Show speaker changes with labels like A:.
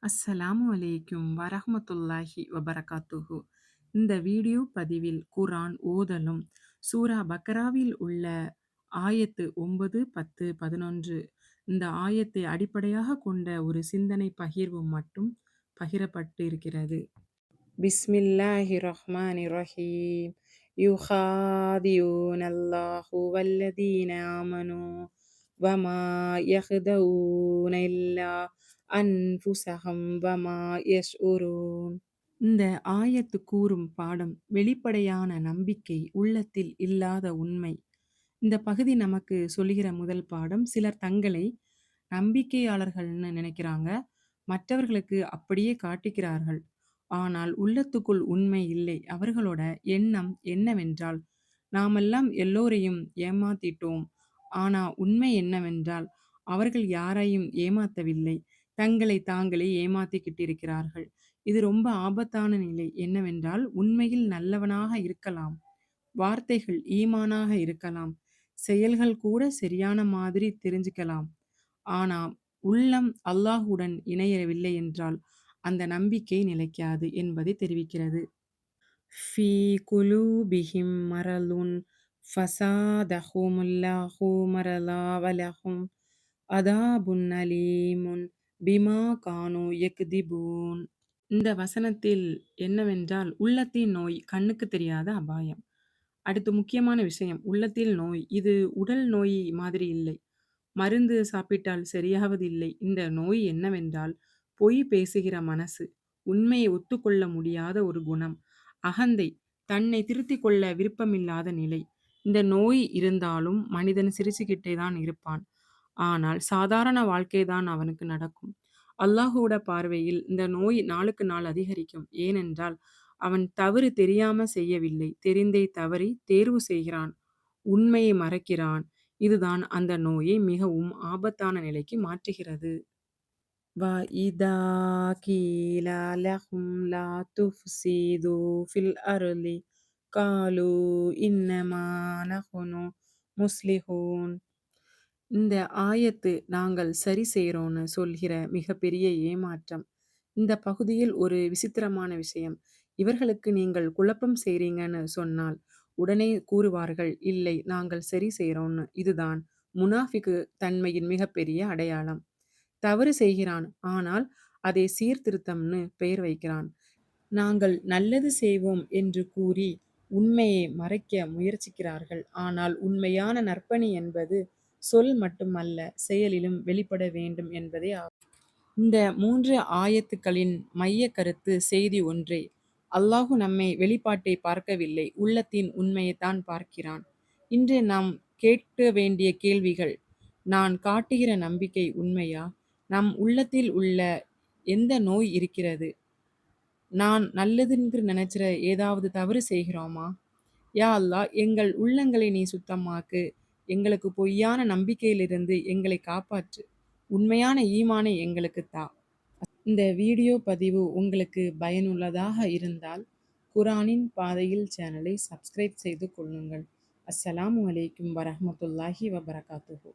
A: அஸ்ஸலாமு அலைக்கும் வரஹ்மத்துல்லாஹி வபரகாத்துஹு. இந்த வீடியோ பதிவில் குர்ஆன் ஓதலும், சூரா பக்ராவில் உள்ள ஆயத்து 9, 10, 11 இந்த ஆயத்தை அடிப்படையாகக் கொண்ட ஒரு சிந்தனை பகிர்வு மட்டும் பகிரப்பட்டிருக்கிறது. பிஸ்மில்லாஹிர் ரஹ்மானிர் ரஹீம். யுஹாதியூனல்லாஹு வல்லதீன ஆமனூ வமா யஹ்தஊன இல்லா அன்ஃபுஸஹும் வமா யஷ்உரூன். இந்த ஆயத்து கூறும் பாடம் வெளிப்படையான நம்பிக்கை உள்ளத்தில் இல்லாத உண்மை. இந்த பகுதி நமக்கு சொல்லுகிற முதல் பாடம், சிலர் தங்களை நம்பிக்கையாளர்கள்னு நினைக்கிறாங்க, மற்றவர்களுக்கு அப்படியே காட்டுகிறார்கள். ஆனால் உள்ளத்துக்குள் உண்மை இல்லை. அவர்களோட எண்ணம் என்னவென்றால், நாமெல்லாம் எல்லோரையும் ஏமாத்திட்டோம். ஆனா உண்மை என்னவென்றால், அவர்கள் யாரையும் ஏமாத்தவில்லை. தங்களை தாங்களே ஏமாத்திக்கிட்டிருக்கிறார்கள். இது ரொம்ப ஆபத்தான நிலை. என்னவென்றால், உண்மையில் நல்லவனாக இருக்கலாம். வார்த்தைகள் ஈமானாக இருக்கலாம். செயல்கள் கூட சரியான மாதிரி தெரிஞ்சுக்கலாம். ஆனா உள்ளம் அல்லாஹ்வுடன் இணையவில்லை என்றால், அந்த நம்பிக்கை நிலைக்காது என்பதை தெரிவிக்கிறது. ஃபீ குலூபிஹிம் மரலுன் ஃபஸாதஹுமுல்லாஹு மரலா வலஹும் அதாபுன் அலீமுன் பிமா கானூ யக்திபூன். இந்த வசனத்தில் என்னவென்றால், உள்ளத்தின் நோய் கண்ணுக்கு தெரியாத அபாயம். அடுத்து முக்கியமான விஷயம், உள்ளத்தில் நோய். இது உடல் நோய் மாதிரி இல்லை. மருந்து சாப்பிட்டால் சரியாவதில்லை. இந்த நோய் என்னவென்றால், பொய் பேசுகிற மனசு, உண்மையை ஒத்துக்கொள்ள முடியாத ஒரு குணம், அகந்தை, தன்னை திருத்திக் கொள்ள விருப்பமில்லாத நிலை. இந்த நோய் இருந்தாலும் மனிதன் சிரிச்சுக்கிட்டே தான் இருப்பான். ஆனால் சாதாரண வாழ்க்கை தான் அவனுக்கு நடக்கும். அல்லாஹ்வோட பார்வையில் இந்த நோய் நாளுக்கு நாள் அதிகரிக்கும். ஏனென்றால், அவன் தவறு தெரியாம செய்யவில்லை. தெரிந்தே தவறி தேர்வு செய்கிறான். உண்மையை மறைக்கிறான். இதுதான் அந்த நோயை மிகவும் ஆபத்தான நிலைக்கு மாற்றுகிறது. وَإِذَا قِيلَ لَهُمْ لَا تُفْسِدُوا فِي الْأَرْضِ قَالُوا إِنَّمَا نَحْنُ مُصْلِحُونَ. இந்த ஆயத்து நாங்கள் சரி செய்றோம்னு சொல்கிற மிகப்பெரிய ஏமாற்றம். இந்த பகுதியில் ஒரு விசித்திரமான விஷயம். இவர்களுக்கு நீங்கள் குழப்பம் செய்றீங்கன்னு சொன்னால், உடனே கூறுவார்கள், இல்லை நாங்கள் சரி செய்றோம்னு. இதுதான் முனாஃபிகு தன்மையின் மிகப்பெரிய அடையாளம். தவறு செய்கிறான், ஆனால் அதை சீர்திருத்தம்னு பெயர் வைக்கிறான். நாங்கள் நல்லது செய்வோம் என்று கூறி உண்மையை மறைக்க முயற்சிக்கிறார்கள். ஆனால் உண்மையான நற்பணி என்பது சொல் மட்டுமல்ல, செயலிலும் வெளிப்பட வேண்டும் என்பதே ஆகும். இந்த 3 ஆயத்துக்களின் மையக் கருத்து செய்தி ஒன்றே. அல்லாஹ் நம்மை வெளிப்பாட்டை பார்க்கவில்லை, உள்ளத்தின் உண்மையைத்தான் பார்க்கிறான். இன்று நாம் கேட்க வேண்டிய கேள்விகள்: நான் காட்டுகிற நம்பிக்கை உண்மையா? நம் உள்ளத்தில் உள்ள எந்த நோய் இருக்கிறது? நான் நல்லதுன்னு நினைச்சிற ஏதாவது தவறு செய்கிறோமா? யா அல்லாஹ், எங்கள் உள்ளங்களை நீ சுத்தமாக்கு. எங்களுக்கு பொய்யான நம்பிக்கையிலிருந்து எங்களை காப்பாற்று. உண்மையான ஈமானை எங்களுக்குத் தா. இந்த வீடியோ பதிவு உங்களுக்கு பயனுள்ளதாக இருந்தால், குர்ஆனின் பாதையில் சேனலை சப்ஸ்கிரைப் செய்து கொள்ளுங்கள். அஸ்ஸலாமு அலைக்கும் வரஹ்மத்துல்லாஹி வபரகாத்துஹு.